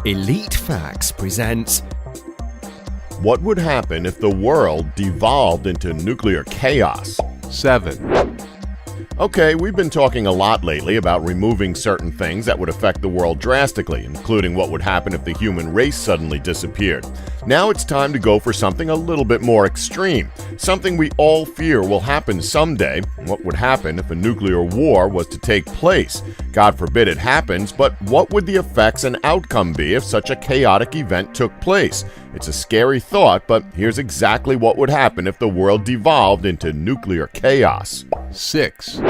Elite Facts presents What would happen if the world devolved into nuclear chaos? 7. Okay, we've been talking a lot lately about removing certain things that would affect the world drastically, including what would happen if the human race suddenly disappeared. Now it's time to go for something a little bit more extreme, something we all fear will happen someday. What would happen if a nuclear war was to take place? God forbid it happens, but what would the effects and outcome be if such a chaotic event took place? It's a scary thought, but here's exactly what would happen if the world devolved into nuclear chaos. 6.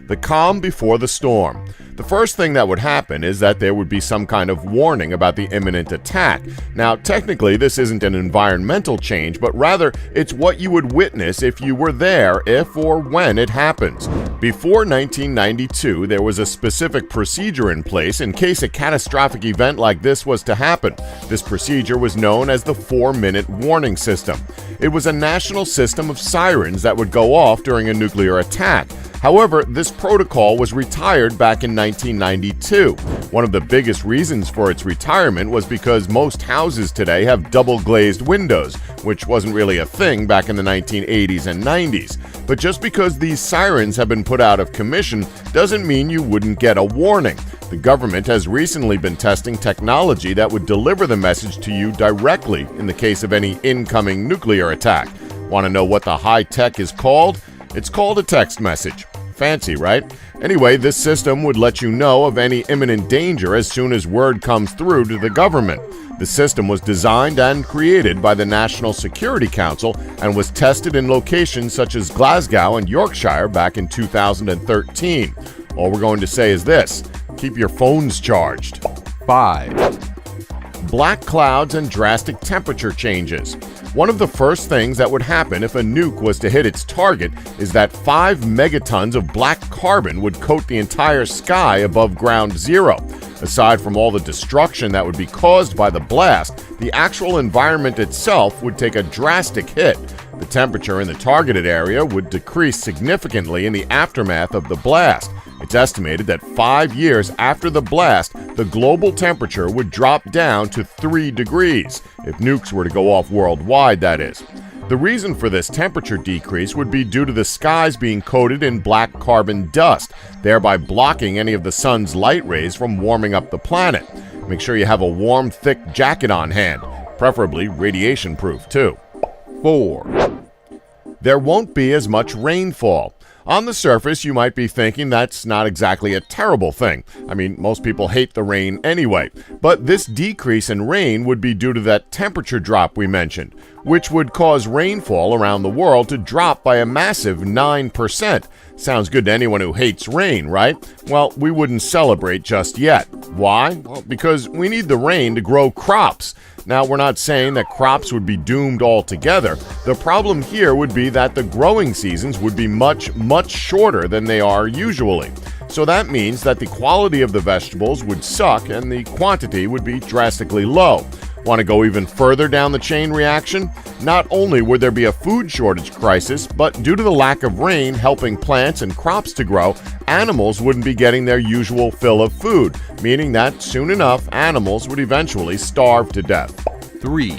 The calm before the storm. The first thing that would happen is that there would be some kind of warning about the imminent attack. Now, technically, this isn't an environmental change, but rather it's what you would witness if you were there, if or when it happens. Before 1992, there was a specific procedure in place in case a catastrophic event like this was to happen. This procedure was known as the 4-minute warning system. It was a national system of sirens that would go off during a nuclear attack. However, this protocol was retired back in 1992. One of the biggest reasons for its retirement was because most houses today have double-glazed windows, which wasn't really a thing back in the 1980s and 90s. But just because these sirens have been put out of commission doesn't mean you wouldn't get a warning. The government has recently been testing technology that would deliver the message to you directly in the case of any incoming nuclear attack. Want to know what the high tech is called? It's called a text message. Fancy, right? Anyway, this system would let you know of any imminent danger as soon as word comes through to the government. The system was designed and created by the National Security Council and was tested in locations such as Glasgow and Yorkshire back in 2013. All we're going to say is this: keep your phones charged. 5. Black clouds and drastic temperature changes. One of the first things that would happen if a nuke was to hit its target is that 5 megatons of black carbon would coat the entire sky above ground zero. Aside from all the destruction that would be caused by the blast, the actual environment itself would take a drastic hit. The temperature in the targeted area would decrease significantly in the aftermath of the blast. It's estimated that 5 years after the blast, the global temperature would drop down to 3 degrees, if nukes were to go off worldwide, that is. The reason for this temperature decrease would be due to the skies being coated in black carbon dust, thereby blocking any of the sun's light rays from warming up the planet. Make sure you have a warm, thick jacket on hand, preferably radiation-proof too. 4. There won't be as much rainfall. On the surface, you might be thinking that's not exactly a terrible thing. I mean, most people hate the rain anyway. But this decrease in rain would be due to that temperature drop we mentioned, which would cause rainfall around the world to drop by a massive 9%. Sounds good to anyone who hates rain, right? Well, we wouldn't celebrate just yet. Why? Well, because we need the rain to grow crops. Now, we're not saying that crops would be doomed altogether. The problem here would be that the growing seasons would be much shorter than they are usually. So that means that the quality of the vegetables would suck and the quantity would be drastically low. Want to go even further down the chain reaction? Not only would there be a food shortage crisis, but due to the lack of rain helping plants and crops to grow, animals wouldn't be getting their usual fill of food, meaning that soon enough, animals would eventually starve to death. 3.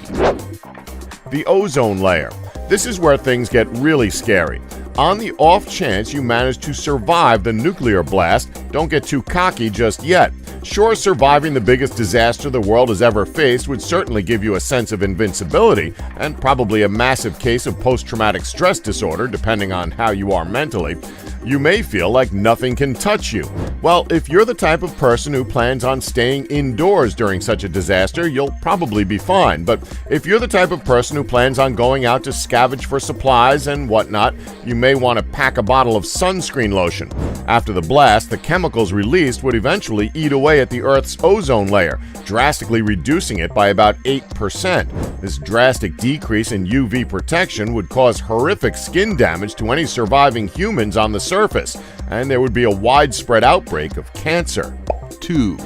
The ozone layer. This is where things get really scary. On the off chance you manage to survive the nuclear blast, don't get too cocky just yet. Sure, surviving the biggest disaster the world has ever faced would certainly give you a sense of invincibility, and probably a massive case of post-traumatic stress disorder, depending on how you are mentally. You may feel like nothing can touch you. Well, if you're the type of person who plans on staying indoors during such a disaster, you'll probably be fine. But if you're the type of person who plans on going out to scavenge for supplies and whatnot, you may want to pack a bottle of sunscreen lotion. After the blast, the chemicals released would eventually eat away at the Earth's ozone layer, drastically reducing it by about 8%. This drastic decrease in UV protection would cause horrific skin damage to any surviving humans on the surface, and there would be a widespread outbreak of cancer. 2.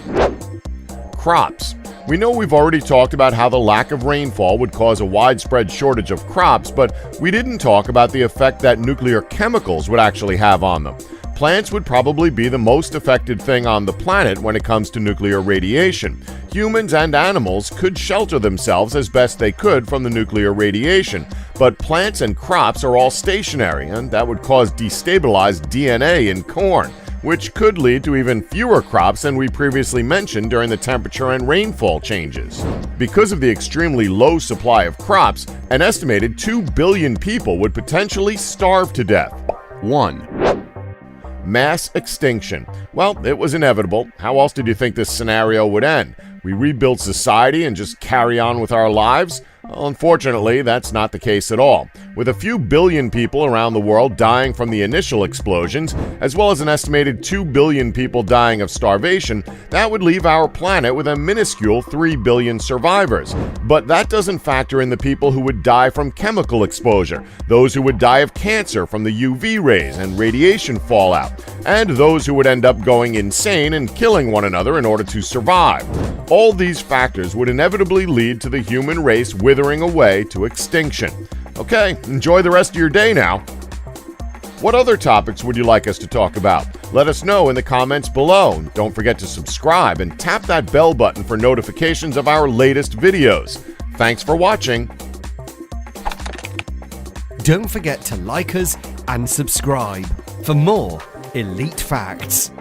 Crops. We know we've already talked about how the lack of rainfall would cause a widespread shortage of crops, but we didn't talk about the effect that nuclear chemicals would actually have on them. Plants would probably be the most affected thing on the planet when it comes to nuclear radiation. Humans and animals could shelter themselves as best they could from the nuclear radiation, but plants and crops are all stationary, and that would cause destabilized DNA in corn, which could lead to even fewer crops than we previously mentioned during the temperature and rainfall changes. Because of the extremely low supply of crops, an estimated 2 billion people would potentially starve to death. 1. Mass extinction. Well, it was inevitable. How else did you think this scenario would end? We rebuild society and just carry on with our lives? Well, unfortunately, that's not the case at all. With a few billion people around the world dying from the initial explosions, as well as an estimated 2 billion people dying of starvation, that would leave our planet with a minuscule 3 billion survivors. But that doesn't factor in the people who would die from chemical exposure, those who would die of cancer from the UV rays and radiation fallout, and those who would end up going insane and killing one another in order to survive. All these factors would inevitably lead to the human race withering away to extinction. Okay, enjoy the rest of your day now. What other topics would you like us to talk about? Let us know in the comments below. Don't forget to subscribe and tap that bell button for notifications of our latest videos. Thanks for watching. Don't forget to like us and subscribe for more Elite Facts.